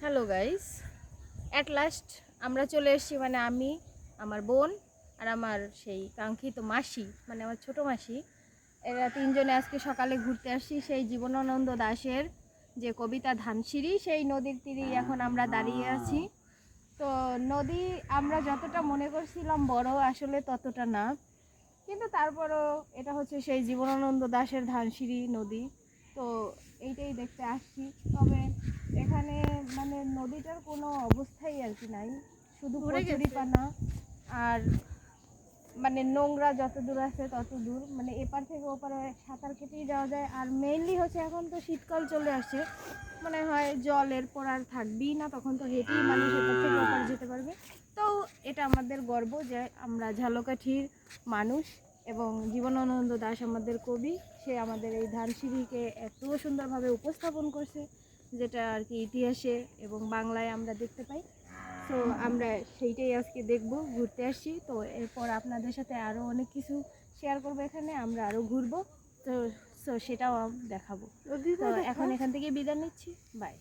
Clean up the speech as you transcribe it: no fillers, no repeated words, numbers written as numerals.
Hello guys, at last আমরা চলে এসেছি। মানে আমি, আমার বোন আর আমার সেই কাঙ্ক্ষিত মাসি, মানে আমার ছোট মাসি, এরা তিনজনে আজকে সকালে ঘুরতে আসছি সেই জীবনানন্দ দাশের যে কবিতা ধানসিঁড়ি, সেই নদীর তীরেই এখন আমরা দাঁড়িয়ে আছি। তো নদী আমরা যতটা মনে করছিলাম বড়, আসলে ততটা না, কিন্তু তারপরও এটা হচ্ছে সেই জীবনানন্দ দাশের ধানসিঁড়ি নদী। তো এইটাই দেখতে আসছি। তবে এখানে মানে নদীটার কোনো অবস্থাই আর কি নাই, শুধু কচুরিপানা আর মানে নোংরা, যত দূর আছে তত দূর, মানে এপার থেকে ওপারে সাঁতার কেটেই যাওয়া যায়। আর মেইনলি হচ্ছে এখন তো শীতকাল চলে আসছে, মনে হয় জল এরপর আর থাকবেই না, তখন তো হেঁটেই মানুষ এপার থেকে ওপারে যেতে পারবে। তো এটা আমাদের গর্ব যে আমরা ঝালকাঠির মানুষ, এবং জীবনানন্দ দাশ আমাদের কবি, সে আমাদের এই ধানসিঁড়িকে এত সুন্দরভাবে উপস্থাপন করছে, যেটা আর কি ইতিহাসে এবং বাংলায় আমরা দেখতে পাই। তো আমরা সেইটাই আজকে দেখব, ঘুরতে আসছি। তো এরপর আপনাদের সাথে আরও অনেক কিছু শেয়ার করবো, এখানে আমরা আরও ঘুরবো। তো সেটাও দেখাবো। তো এখন এখান থেকে বিদায় নিচ্ছি, বাই।